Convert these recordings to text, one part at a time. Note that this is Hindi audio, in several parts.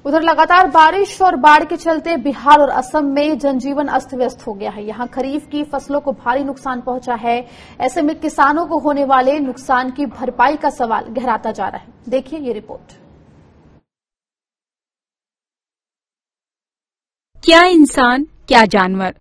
उधर लगातार बारिश और बाढ़ के चलते बिहार और असम में जनजीवन अस्त व्यस्त हो गया है। यहां खरीफ की फसलों को भारी नुकसान पहुंचा है। ऐसे में किसानों को होने वाले नुकसान की भरपाई का सवाल गहराता जा रहा है। देखिए ये रिपोर्ट। क्या इंसान, क्या जानवर।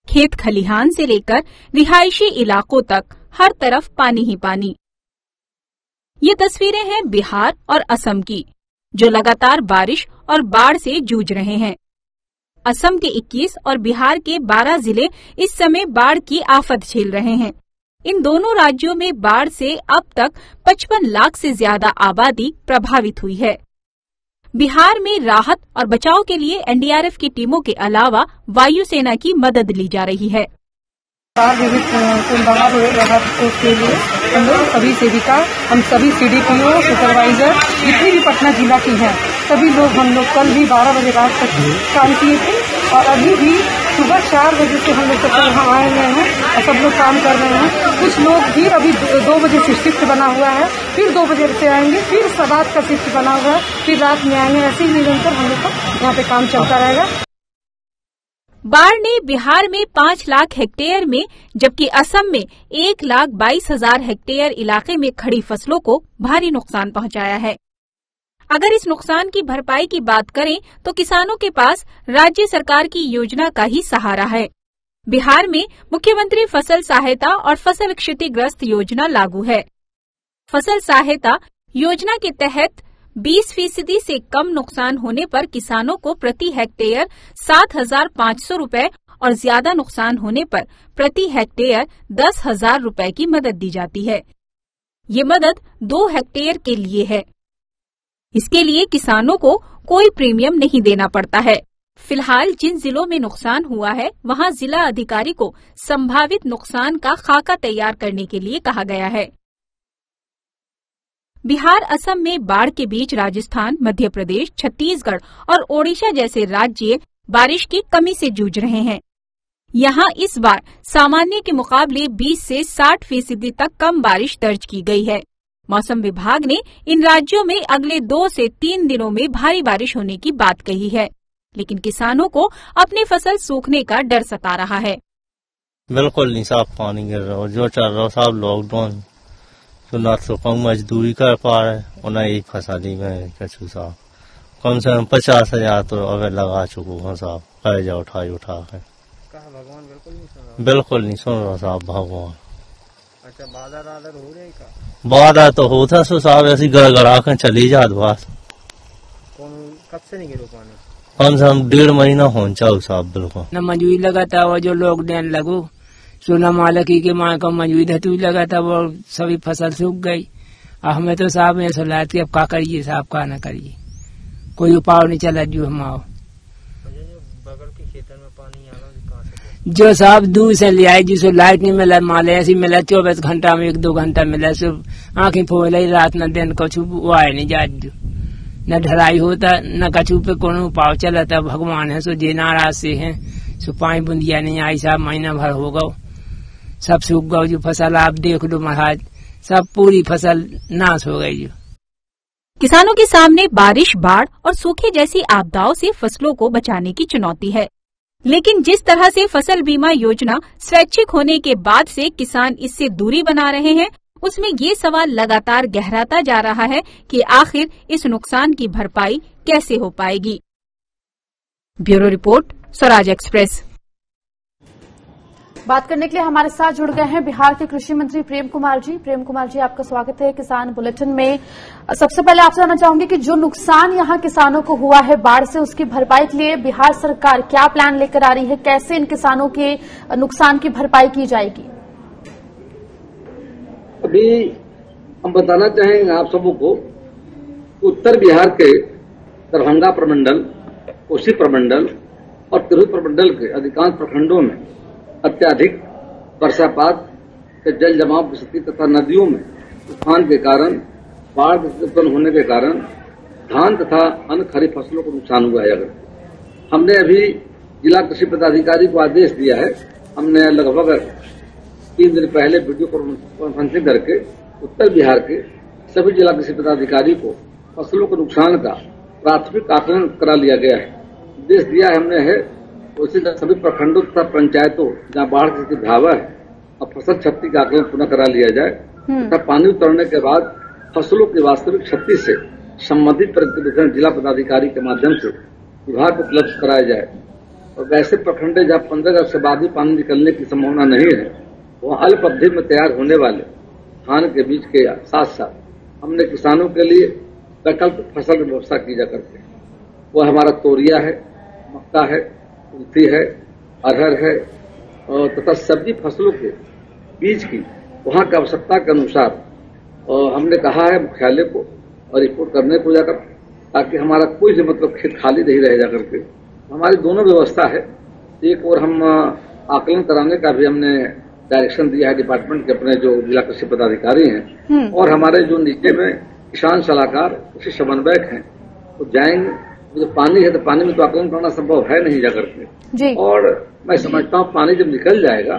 खेत खलिहान से लेकर रिहायशी इलाकों तक हर तरफ पानी ही पानी। ये तस्वीरें हैं बिहार और असम की, जो लगातार बारिश और बाढ़ से जूझ रहे हैं। असम के 21 और बिहार के 12 जिले इस समय बाढ़ की आफत झेल रहे हैं। इन दोनों राज्यों में बाढ़ से अब तक 55 लाख से ज्यादा आबादी प्रभावित हुई है। बिहार में राहत और बचाव के लिए एनडीआरएफ की टीमों के अलावा वायुसेना की मदद ली जा रही है। राहत के लिए हम लोग सभी सेविका, हम सभी सीडीपीओ, सुपरवाइजर जितनी भी पटना जिला की हैं, सभी लोग हम लोग कल भी 12 बजे रात तक काम किए थे और अभी भी सुबह 4 बजे से हम लोग सब यहाँ आए हुए हैं और सब लोग काम कर रहे हैं। कुछ लोग भी अभी 2 बजे से शिफ्ट बना हुआ है, फिर 2 बजे से आएंगे, फिर रात का शिफ्ट बना हुआ है, फिर रात में आएंगे। ऐसे ही निरंतर हम लोग का यहाँ पे काम चलता रहेगा। बाढ़ ने बिहार में 5 लाख हेक्टेयर में, जबकि असम में 1,22,000 हेक्टेयर इलाके में खड़ी फसलों को भारी नुकसान पहुंचाया है। अगर इस नुकसान की भरपाई की बात करें तो किसानों के पास राज्य सरकार की योजना का ही सहारा है। बिहार में मुख्यमंत्री फसल सहायता और फसल क्षतिग्रस्त योजना लागू है। फसल सहायता योजना के तहत 20% से कम नुकसान होने पर किसानों को प्रति हेक्टेयर 7,500 रूपये और ज्यादा नुकसान होने पर प्रति हेक्टेयर 10,000 रूपये की मदद दी जाती है। ये मदद 2 हेक्टेयर के लिए है। इसके लिए किसानों को कोई प्रीमियम नहीं देना पड़ता है। फिलहाल जिन जिलों में नुकसान हुआ है, वहां जिला अधिकारी को संभावित नुकसान का खाका तैयार करने के लिए कहा गया है। बिहार, असम में बाढ़ के बीच राजस्थान, मध्य प्रदेश, छत्तीसगढ़ और ओडिशा जैसे राज्य बारिश की कमी से जूझ रहे हैं। यहाँ इस बार सामान्य के मुकाबले 20 से 60% तक कम बारिश दर्ज की गई है। मौसम विभाग ने इन राज्यों में अगले 2 से 3 दिनों में भारी बारिश होने की बात कही है, लेकिन किसानों को अपनी फसल सूखने का डर सता रहा है। बिल्कुल नहीं, साफ पानी गिर रहा, जो चल रहा सब लॉकडाउन तो ना तो कम मजदूरी कर पा रहे और न एक फसली में कछु साहब कम से कम 50,000 तो अगर लगा चुका हूँ साहब, कर्जा उठा कर। भगवान बिल्कुल नहीं सुन रहा साहब भगवान। अच्छा, बादल हो रही का? बादल तो होता सो साहब, ऐसी गड़गड़ा कर चली जात बात। कब से नहीं गिरो पानी? कम से कम 1.5 महीना हो चाहो साहब। बिल्कुल न मजदूरी लगा था, वो जो लोग देन लगो सोना मालकी के माँ का मजदूरी धतूरी लगा था, वो सभी फसल सूख गई। हमें तो साहब में सलाह थी, अब क्या करिए साहब, क्या न करिए, कोई उपाय नहीं चला। जो हम आओ बगल के खेतों में पानी आ रहा, जो साहब दूर से ले आए, जिसको लाइट नहीं मिला, माले ऐसी मिला 24 घंटा में 1-2 घंटा मिला, सिर्फ आंखें फोल रात न दिन कछु वो आए नहीं जा, न ढलाई होता न कछु पे कोनो उपाय चला था। भगवान है सो जे नाराज से है सो 5 बूंदिया नहीं आई साहब, महीना भर हो गो, सब सूख गौ। जो फसल आप देख लो महाराज, सब पूरी फसल नाश हो गई। किसानों के सामने बारिश, बाढ़ और सूखे जैसी आपदाओं से फसलों को बचाने की चुनौती है, लेकिन जिस तरह से फसल बीमा योजना स्वैच्छिक होने के बाद से किसान इससे दूरी बना रहे हैं, उसमें ये सवाल लगातार गहराता जा रहा है कि आखिर इस नुकसान की भरपाई कैसे हो पाएगी। Bureau report, Swaraj express. बात करने के लिए हमारे साथ जुड़ गए हैं बिहार के कृषि मंत्री प्रेम कुमार जी। प्रेम कुमार जी, आपका स्वागत है किसान बुलेटिन में। सबसे पहले आपसे जानना चाहूंगी कि जो नुकसान यहां किसानों को हुआ है बाढ़ से, उसकी भरपाई के लिए बिहार सरकार क्या प्लान लेकर आ रही है? कैसे इन किसानों के नुकसान की भरपाई की जाएगी? अभी हम बताना चाहेंगे आप सबों को, उत्तर बिहार के दरभंगा प्रमंडल, कोसी प्रमंडल और तिरहुत प्रमंडल के अधिकांश प्रखंडों में अत्याधिक वर्षापात के जल जमाव की स्थिति तथा नदियों में तूफान के कारण, बाढ़ उत्पन्न होने के कारण धान तथा अन्य खरीफ फसलों को नुकसान हुआ है। हमने अभी जिला कृषि पदाधिकारी को आदेश दिया है, हमने लगभग 3 दिन पहले वीडियो कॉन्फ्रेंसिंग करके उत्तर बिहार के सभी जिला कृषि पदाधिकारी को फसलों के नुकसान का प्राथमिक आकलन करा लिया गया है। निर्देश दिया हमने है उसी सभी प्रखंडों तथा पंचायतों जहाँ बाढ़ की स्थिति भयावह है और फसल क्षति का आकलन पुनः करा लिया जाए तथा पानी उतरने के बाद फसलों की वास्तविक क्षति से संबंधित प्रतिवेदन जिला पदाधिकारी के माध्यम से विभाग को उपलब्ध कराया जाए। और ऐसे प्रखंड जहाँ 15 अगस्त से बाद भी पानी निकलने की संभावना नहीं है वहाँ अल्प अवधि में तैयार होने वाले धान के बीज के साथ साथ हमने किसानों के लिए वैकल्पिक फसल की व्यवस्था की जा करके वो हमारा तोरिया है, मक्का है, कुल्थी है, अरहर है और तथा सब्जी फसलों के बीज की वहाँ की आवश्यकता के अनुसार हमने कहा है मुख्यालय को और रिपोर्ट करने को जाकर ताकि हमारा कोई मतलब खेत खाली नहीं रह जाकर के। हमारी दोनों व्यवस्था है। एक और हम आकलन कराने का भी हमने डायरेक्शन दिया है डिपार्टमेंट के अपने जो जिला कृषि पदाधिकारी हैं और हमारे जो नीचे में किसान सलाहकार कृषि समन्वयक हैं तो जाएंगे। जो पानी है तो पानी में तो आकलन करना संभव है नहीं जाकर के और मैं समझता हूँ पानी जब निकल जाएगा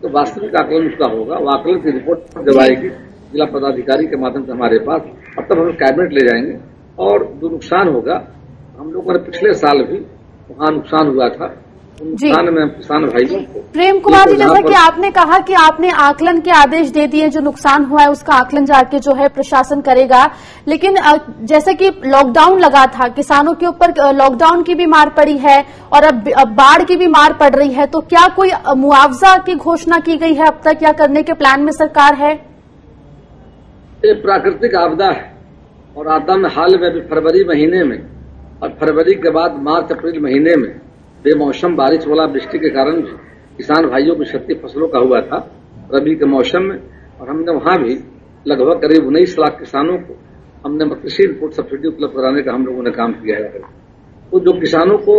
तो वास्तविक आकलन उसका होगा। वो आकलन की रिपोर्ट जब आएगी जिला पदाधिकारी के माध्यम से हमारे पास और तब हम कैबिनेट ले जाएंगे और जो नुकसान होगा हम लोगों ने पिछले साल भी वहाँ नुकसान हुआ था नुकसान में किसान भाइयों को। प्रेम कुमार जी, जैसा कि आपने कहा कि आपने आकलन के आदेश दे दिए, जो नुकसान हुआ है उसका आकलन जाके जो है प्रशासन करेगा, लेकिन जैसे कि लॉकडाउन लगा था, किसानों के ऊपर लॉकडाउन की भी मार पड़ी है और अब बाढ़ की भी मार पड़ रही है, तो क्या कोई मुआवजा की घोषणा की गई है अब तक या करने के प्लान में सरकार है? ये प्राकृतिक आपदा है और आपदा में हाल में भी फरवरी महीने में और फरवरी के बाद मार्च अप्रैल महीने में बेमौसम बारिश वाला वृष्टि के कारण भी किसान भाइयों की क्षति फसलों का हुआ था रबी के मौसम में। और हमने वहां भी लगभग करीब 19 लाख किसानों को हमने कृषि इनपुट सब्सिडी उपलब्ध कराने का हम लोगों ने काम किया है। तो जो किसानों को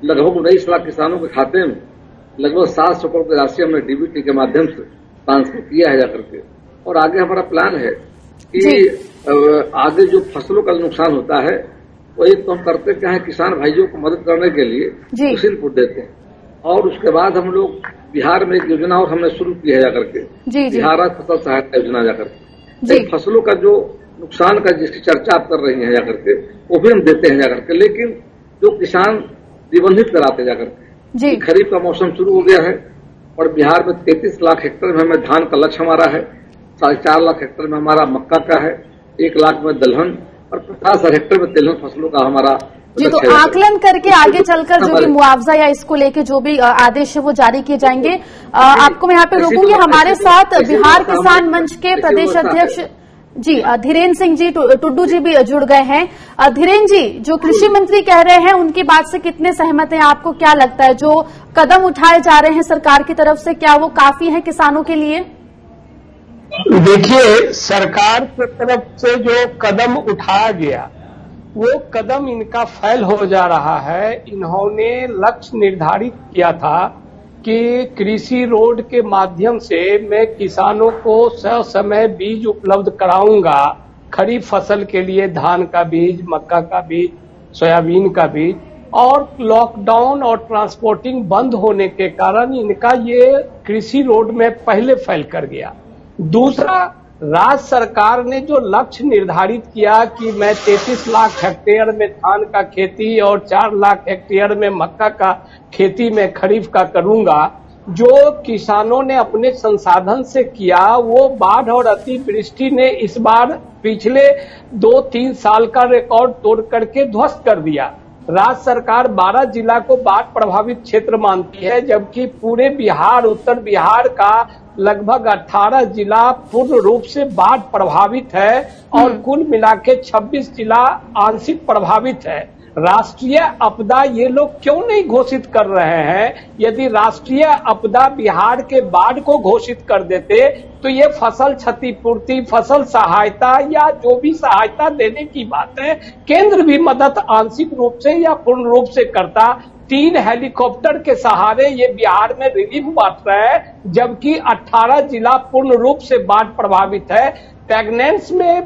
लगभग 19 लाख किसानों के खाते में लगभग 700 करोड़ की राशि हमने डीबीटी के माध्यम से ट्रांसफर किया है जाकर के। और आगे हमारा प्लान है कि आगे जो फसलों का नुकसान होता है वो एक तो हम करते क्या है किसान भाइयों को मदद करने के लिए कृषि इनपुट देते हैं और उसके बाद हम लोग बिहार में एक योजना और हमने शुरू की है जाकर के बिहार फसल सहायता योजना जाकर के फसलों का जो नुकसान का जिसकी चर्चा आप कर रही हैं जाकर के वो भी हम देते हैं जाकर के, लेकिन जो किसान निबंधित कराते जाकर के। खरीफ का मौसम शुरू हो गया है और बिहार में 33 लाख हेक्टेयर में हमें धान का लक्ष्य हमारा है, 4.5 लाख हेक्टेयर में हमारा मक्का का है, 1 लाख में दलहन और 50 हेक्टेयर में तिलहन फसलों का हमारा तो आकलन करके आगे चलकर जो भी मुआवजा या इसको लेके जो भी आदेश है वो जारी किए जाएंगे। आपको मैं यहाँ पे रोकूंगी। हमारे साथ बिहार किसान मंच के प्रदेश अध्यक्ष धीरेन्द्र सिंह जी टुड्डू जी भी जुड़ गए हैं। धीरेन्द्र जी, जो कृषि मंत्री कह रहे हैं उनकी बात से कितने सहमत हैं? आपको क्या लगता है जो कदम उठाए जा रहे हैं सरकार की तरफ से, क्या वो काफी है किसानों के लिए? देखिए, सरकार की तरफ से जो कदम उठाया गया वो कदम इनका फैल हो जा रहा है। इन्होंने लक्ष्य निर्धारित किया था कि कृषि रोड के माध्यम से मैं किसानों को समय बीज उपलब्ध कराऊंगा, खरीफ फसल के लिए धान का बीज, मक्का का बीज, सोयाबीन का बीज। और लॉकडाउन और ट्रांसपोर्टिंग बंद होने के कारण इनका ये कृषि रोड में पहले फैल कर गया। दूसरा, राज्य सरकार ने जो लक्ष्य निर्धारित किया कि मैं 33 लाख हेक्टेयर में धान का खेती और 4 लाख हेक्टेयर में मक्का का खेती में खरीफ का करूंगा, जो किसानों ने अपने संसाधन से किया वो बाढ़ और अतिवृष्टि ने इस बार पिछले 2-3 साल का रिकॉर्ड तोड़ करके ध्वस्त कर दिया। राज्य सरकार 12 जिला को बाढ़ प्रभावित क्षेत्र मानती है, जबकि पूरे बिहार, उत्तर बिहार का लगभग 18 जिला पूर्ण रूप से बाढ़ प्रभावित है और कुल मिला के 26 जिला आंशिक प्रभावित है। राष्ट्रीय आपदा ये लोग क्यों नहीं घोषित कर रहे हैं? यदि राष्ट्रीय आपदा बिहार के बाढ़ को घोषित कर देते तो ये फसल क्षतिपूर्ति, फसल सहायता या जो भी सहायता देने की बात है, केंद्र भी मदद आंशिक रूप से या पूर्ण रूप से करता। 3 हेलीकॉप्टर के सहारे ये बिहार में रिलीफ बांट रहे हैं, जबकि 18 जिला पूर्ण रूप से बाढ़ प्रभावित है। प्रेगनेंस में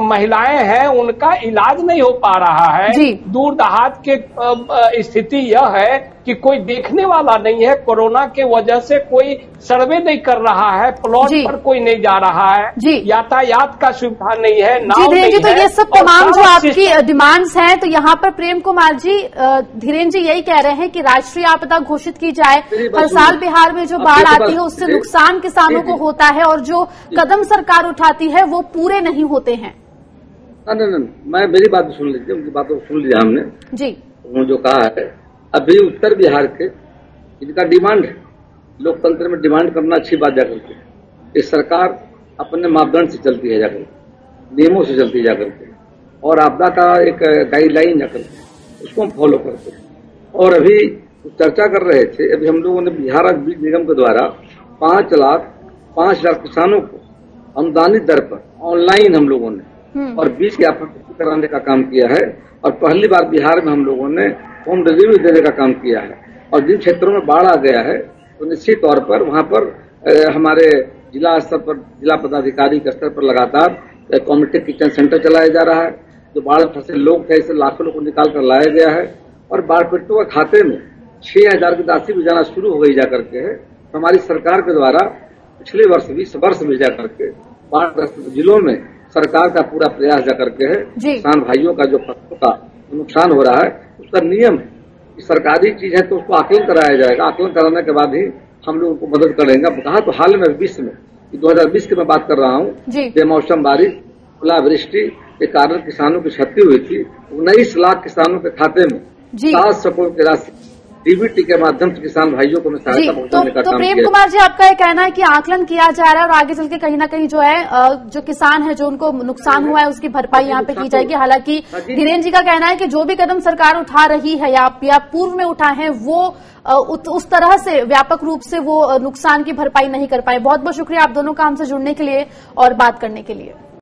महिलाएं हैं, उनका इलाज नहीं हो पा रहा है। दूर दहात के स्थिति यह है कि कोई देखने वाला नहीं है। कोरोना के वजह से कोई सर्वे नहीं कर रहा है, प्लॉट पर कोई नहीं जा रहा है, यातायात का सुविधा नहीं है, नाव नहीं तो ये सब तमाम जो आपकी डिमांड्स हैं, तो यहाँ पर प्रेम कुमार जी, धीरेन्द्र जी यही कह रहे हैं कि राष्ट्रीय आपदा घोषित की जाए। हर साल बिहार में जो बाढ़ आती है उससे नुकसान किसानों को होता है और जो कदम सरकार उठाती है वो पूरे नहीं होते हैं। नहीं, मैं मेरी बात सुन लीजिए, उनकी बातों को सुन लिया हमने जी। उन्होंने जो कहा है, अभी उत्तर बिहार के इनका डिमांड है, लोकतंत्र में डिमांड करना अच्छी बात जाकर के, ये सरकार अपने मापदंड से चलती है जाकर, नियमों से चलती जाकर के, और आपदा का एक गाइडलाइन जाकर के उसको हम फॉलो करते हैं। और अभी चर्चा कर रहे थे, अभी हम लोगों ने बिहार बीज निगम के द्वारा 5 लाख किसानों को अनुदानित दर पर ऑनलाइन हम लोगों ने और बीज की आपूर्ति कराने का काम किया है। और पहली बार बिहार में हम लोगों ने होम डिलीवरी देने का काम किया है। और जिन क्षेत्रों में बाढ़ आ गया है तो निश्चित तौर पर वहां पर हमारे जिला स्तर पर, जिला पदाधिकारी के स्तर पर लगातार कम्युनिटी किचन सेंटर चलाया जा रहा है। जो बाढ़ फंसे लोग थे, ऐसे लाखों लोग को निकाल कर लाया गया है और बाढ़ पीड़ितों के खाते में 6,000 की राशि भी जाना शुरू हो गई जाकर के है। तो हमारी सरकार के द्वारा पिछले वर्ष 20 वर्ष में जाकर के बाढ़ग्रस्त जिलों में सरकार का पूरा प्रयास जाकर के है। किसान भाइयों का जो फसलों का नुकसान हो रहा है उसका नियम है कि सरकारी चीज है तो उसको आकलन कराया जाएगा। आकलन कराने के बाद ही हम लोग उनको मदद करेंगे। कहा तो हाल में 2020 की मैं बात कर रहा हूँ, बेमौसम बारिश, ओलावृष्टि के कारण किसानों की क्षति हुई थी। 19 लाख किसानों के खाते में 700 करोड़ की राशि डीबीटी के माध्यम से किसान भाइयों को सहायता पहुंचाने का काम किया। तो प्रेम कुमार जी, आपका ये कहना है कि आकलन किया जा रहा है और आगे चल के कहीं ना कहीं जो है जो किसान है, जो उनको नुकसान हुआ है उसकी भरपाई यहाँ पे की जाएगी। हालांकि धीरेन्द्र जी का कहना है कि जो भी कदम सरकार उठा रही है या पूर्व में उठा है वो उस तरह से व्यापक रूप से वो नुकसान की भरपाई नहीं कर पाए। बहुत बहुत शुक्रिया आप दोनों का हमसे जुड़ने के लिए और बात करने के लिए।